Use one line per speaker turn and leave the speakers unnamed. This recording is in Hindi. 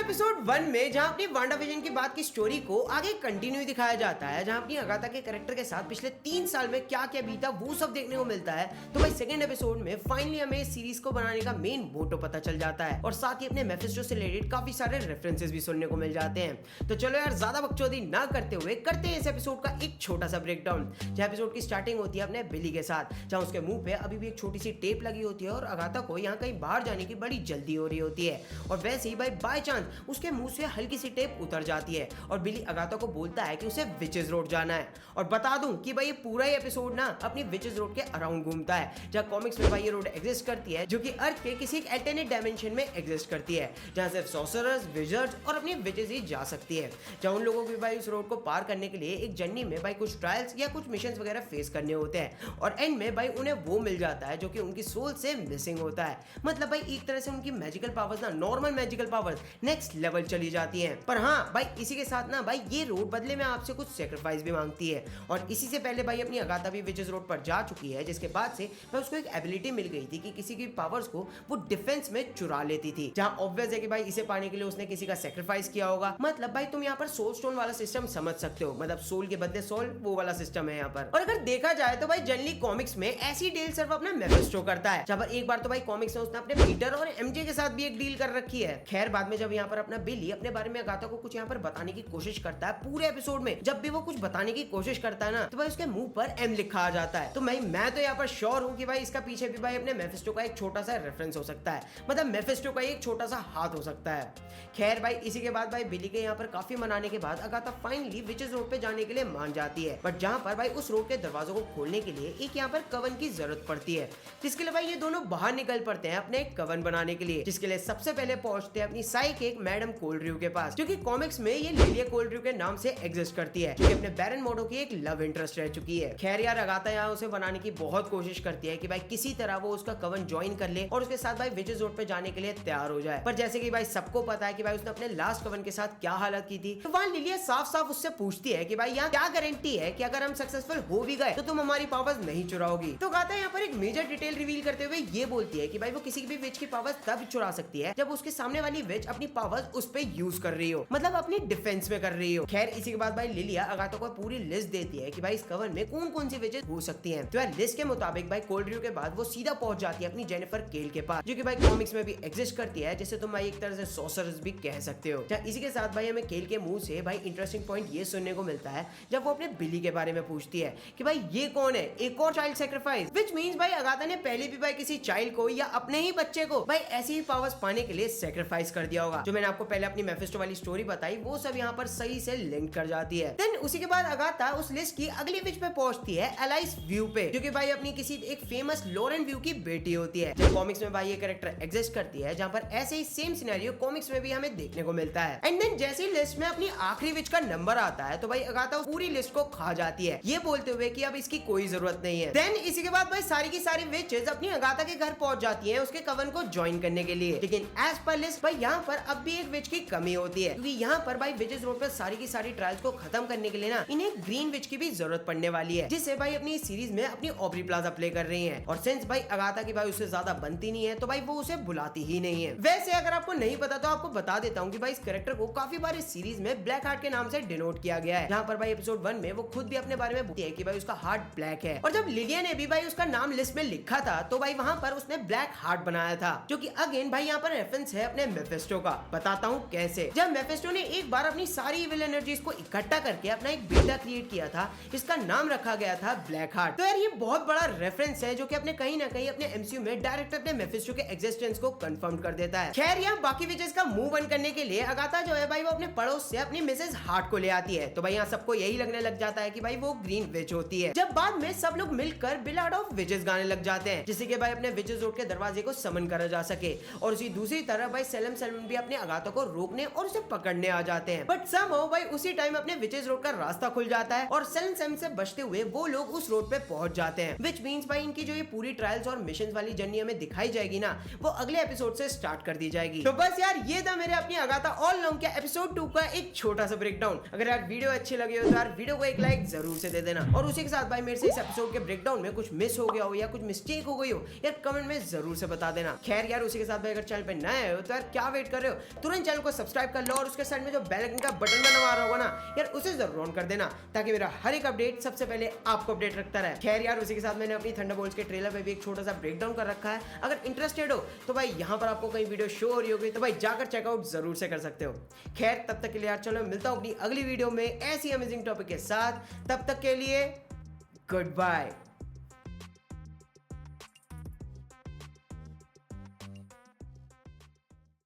एपिसोड 1 में जहां अपनी वांडाविजन की बात की स्टोरी को आगे कंटिन्यू दिखाया जाता है, जहां अपनी अगाथा के कैरेक्टर के साथ पिछले 3 साल में क्या क्या बीता वो सब देखने को मिलता है। तो भाई सेकंड एपिसोड में फाइनली हमें इस सीरीज को बनाने का मेन मोटो पता चल जाता है और साथ ही अपने मेफिस्टो से रिलेटेड काफी सारे रेफरेंसेस भी सुनने को मिल जाते हैं। तो चलो यार ज्यादा बकचोदी ना करते हुए करते हैं इस एपिसोड का एक छोटा सा ब्रेक डाउन। जहां एपिसोड की स्टार्टिंग होती है अपने बिली के साथ, जहां उसके मुंह पे अभी भी एक छोटी सी टेप लगी होती है और अगाथा को यहाँ कहीं बाहर जाने की बड़ी जल्दी हो रही होती है और वैसे ही भाई बाय चांस उसके मुंह से हल्की सी टेप उतर जाती है और बिली अगाथा को बोलता है कि उसे विचेस रोड जाना है। और बता दूं कि भाई ये पूरा ही एपिसोड ना अपनी विचेस रोड के अराउंड घूमता है, जहां कॉमिक्स में भाई ये रोड एग्जिस्ट करती है जो कि अर्थ के किसी एक अल्टरनेट डायमेंशन में एग्जिस्ट करती है, जहां सिर्फ सॉर्सरर्स, विजर्ड्स और अपनी विचेस ही जा सकती है। जहां उन लोगों को भाई उस रोड को पार करने के लिए एक जर्नी में भाई कुछ ट्रायल्स या कुछ मिशंस वगैरह फेस करने होते हैं और एंड में भाई उन्हें वो मिल जाता है जो कि उनकी सोल से मिसिंग होता है। मतलब भाई एक तरह से उनकी मैजिकल पावर्स ना normal magical powers next level चली जाती हैं। पर हाँ भाई इसी के साथ ना भाई ये रोड बदले में आपसे कुछ सेक्रीफाइस भी मांगती है और इसी से पहले भाई अपनी अगाथा भी विचेस रोड पर जा चुकी है, जिसके बाद से भाई उसको एक एबिलिटी मिल गई थी कि किसी की पावर्स को वो डिफेंस में चुरा लेती थी, जहां ऑब्वियस है कि भाई इसे पाने के लिए उसने किसी का सेक्रीफाइस किया होगा। मतलब भाई तुम यहाँ पर सोल स्टोन वाला सिस्टम समझ सकते हो, मतलब सोल के बदले सोल वो वाला सिस्टम है यहाँ पर। और अगर देखा जाए तो भाई जनरली कॉमिक्स में ऐसी डील सिर्फ अपना मेफिस्टो करता है, जहां पर एक बार तो भाई कॉमिक्स में उसने अपने पीटर और एमजे के साथ भी एक डील कर रखी है। खैर बाद में जब यहाँ पर अपना बिली अपने बारे में अगाथा को कुछ यहाँ पर बताने की कोशिश करता है, पूरे एपिसोड में जब भी वो कुछ बताने की कोशिश करता है ना तो भाई उसके मुंह पर एम लिखा आ जाता है। तो मैं तो यहाँ पर श्योर हूँ कि भाई इसका पीछे भी भाई अपने मेफिस्टो का एक छोटा सा रेफरेंस हो सकता है, मतलब मेफिस्टो का एक छोटा सा हाथ हो सकता है। खैर भाई इसी के बाद भाई बिली के यहाँ पर काफी मनाने के बाद अगाथा फाइनली विचेस रोड पे जाने के लिए मान जाती है, बट जहाँ पर भाई उस रोड के दरवाजों को खोलने के लिए एक यहाँ पर कवन की जरूरत पड़ती है, जिसके लिए भाई ये दोनों बाहर निकल पड़ते हैं अपने एक कवन बनाने के लिए, जिसके लिए सबसे पहले पहुंचते हैं अपनी साइकिक मैडम कोल्ड्रिव के पास, जो कि कॉमिक्स में ये लिलिया कोल्ड्रिव के नाम से एग्जिस्ट करती है, जो कि अपने बैरन मोडो की एक लव इंटरेस्ट रह चुकी है। खैर यार अगाथा यहाँ उसे बनाने की बहुत कोशिश करती है कि भाई किसी तरह वो उसका कवन ज्वाइन कर ले और उसके साथ भाई विचेस रोड पे जाने के लिए तैयार हो जाए। पर जैसे कि भाई सबको पता है कि भाई उसने अपने लास्ट कवन के साथ क्या हालत की थी, तो वहाँ लिलिया साफ साफ उससे पूछती है कि भाई यहाँ क्या गारंटी है कि अगर हम सक्सेसफुल हो भी गए तो तुम हमारी पावर्स नहीं चुराओगी। तो अगाथा यहाँ पर एक मेजर डिटेल रिवील करते हुए ये बोलती है कि भाई वो किसी भी विच की पावर्स तब चुरा सकती है जब उसके सामने वाली विच अपनी पावर्स उस पे यूज कर रही हो, मतलब अपनी डिफेंस में कर रही हो। खैर इसी के बाद भाई लिलिया अगाथा को पूरी लिस्ट देती है कि भाई इस कवन में कौन कौन सी विचेस हो सकती हैं। तो यार लिस्ट के मुताबिक भाई कोल्ड्रिव के बाद वो सीधा पहुंच जाती है अपनी जेनिफर केल के पास, जो कि भाई कॉमिक्स में भी एग्जिस्ट करती है, जिसे तुम भाई एक तरह से सॉर्सरर्स भी कह सकते हो। इसी के साथ भाई हमें केल के मुंह से भाई इंटरेस्टिंग पॉइंट ये सुनने को मिलता है जब वो अपने बिली के बारे में पूछती है कि भाई ये कौन है, एक और चाइल्ड सैक्रिफाइस, व्हिच मींस भाई अगाथा ने पहले भी भाई किसी चाइल्ड को या अपने ही बच्चे को भाई ऐसी ही पावर्स पाने के लिए सैक्रिफाइस कर दिया होगा। जो मैंने आपको पहले अपनी मेफिस्टो वाली स्टोरी बताई वो सब यहाँ पर सही से लिंक कर जाती है। देन उसी के बाद अगाथा उस लिस्ट की अगली विच पे पहुंचती है एलाइस व्यू पे, जो कि भाई अपनी किसी एक फेमस लॉरेन व्यू की बेटी होती है। जब कॉमिक्स में भाई ये कैरेक्टर एग्जिस्ट करती है, जहाँ पर ऐसे ही सेम सिनेरियो कॉमिक्स में भी हमें देखने को मिलता है। एंड देन जैसे ही लिस्ट में अपनी आखिरी विच का नंबर आता है तो भाई अगाथा पूरी लिस्ट को खा जाती है, ये बोलते हुए कि अब इसकी कोई जरूरत नहीं है। देन इसी के बाद भाई सारी की सारी विचेस अपनी अगाथा के घर पहुंच जाती हैं उसके कवन को ज्वाइन करने के लिए, लेकिन एज पर लिस्ट भाई यहाँ पर अब भी एक विच की कमी होती है, क्योंकि यहाँ पर भाई विचेस रोड पर सारी की सारी ट्रायल्स को खत्म करने के लिए ना इन्हें ग्रीन विच की भी जरूरत पड़ने वाली है, जिससे भाई अपनी सीरीज में अपनी ऑब्री प्लाजा प्ले कर रही हैं। और सिंस भाई अगाथा की भाई उससे ज्यादा बनती नहीं है तो भाई वो उसे बुलाती ही नहीं है। वैसे अगर आपको नहीं पता तो आपको बता देता हूँ कि भाई इस कैरेक्टर को काफी बार इस सीरीज में ब्लैक हार्ट के नाम से डिनोट किया गया है, जहाँ पर भाई एपिसोड 1 में वो खुद भी अपने बारे में बोलती है कि भाई उसका हार्ट ब्लैक है। और जब लिलिया ने भी भाई उसका नाम लिस्ट में लिखा था तो भाई वहाँ पर उसने ब्लैक हार्ट बनाया था, जो कि अगेन भाई यहाँ पर रेफरेंस है अपने मेफिस्टो का। बताता हूँ कैसे। जब मेफिस्टो ने एक बार अपनी सारी इविल एनर्जीज को इकट्ठा करके अपना एक बेटा क्रिएट किया था, इसका नाम रखा गया था ब्लैक हार्ट। तो यार ये बहुत बड़ा रेफरेंस है जो कि अपने कहीं ना कहीं अपने एमसीयू में डायरेक्ट अपने मेफिस्टो के एग्जिस्टेंस को कंफर्म कर देता है। खैर यहाँ बाकी विचेस का मुंह बंद करने के लिए अगाथा जो है भाई वो अपने पड़ोस से अपनी मिसेस हार्ट को ले आती है। तो भाई यहाँ सबको यही लगने लग जाता है कि भाई वो ग्रीन विच होती है, जब बाद में सब लोग मिलकर बिलाड ऑफ विचेस गाने लग जाते हैं, जिससे कि भाई अपने विचेस रोड के दरवाजे को समन करा जा सके। और उसी दूसरी तरफ भाई सेलम सैलमन भी अपने अगाथा को रोकने और उसे पकड़ने आ जाते हैं, बट समहाउ भाई उसी टाइम अपने विचेस रोड का रास्ता खुल जाता है और सेलम सैलमन से बचते हुए वो लोग उस रोड पे पहुंच जाते हैं, व्हिच मींस भाई इनकी जो ये पूरी ट्रायल्स और मिशंस वाली जर्नी हमें दिखाई जाएगी ना वो अगले एपिसोड से स्टार्ट कर दी जाएगी। तो बस यार ये था मेरे अपनी अगाथा ऑल लॉन्ग के एपिसोड 2 का एक छोटा सा ब्रेकडाउन। अगर यार वीडियो अच्छी लगी हो तो यार वीडियो को एक लाइक जरूर से दे देना, और उसी के साथ भाई मेरे से इस एपिसोड के ब्रेकडाउन में कुछ मिस हो गया हो या कुछ मिस्टेक हो गई हो यार कमेंट में जरूर से बता देना। खैर यार उसी के साथ भाई अगर चैनल पे नए हो तो यार क्या वेट कर रहे हो, तुरंत चैनल को सब्सक्राइब कर लो और उसके साइड में जो बेल आइकन का बटन बना हुआ होगा ना यार, उसे जरूर ऑन कर देना ताकि मेरा हर एक अपडेट सबसे पहले आपको अपडेट रखता रहे। खैर यार, उसी के साथ मैंने अपनी थंडरबोल्ट्स के ट्रेलर पे भी एक छोटा सा ब्रेकडाउन कर रखा है। अगर इंटरेस्टेड हो तो भाई यहाँ पर आपको कई वीडियो शो हो रही होगी, तो भाई जाकर चेकआउट जरूर से कर सकते हो। खैर तब तक के लिए यार चलो मिलता हूँ अपनी अगली वीडियो में ऐसी अमेजिंग टॉपिक के साथ। तब तक के लिए गुड बाय।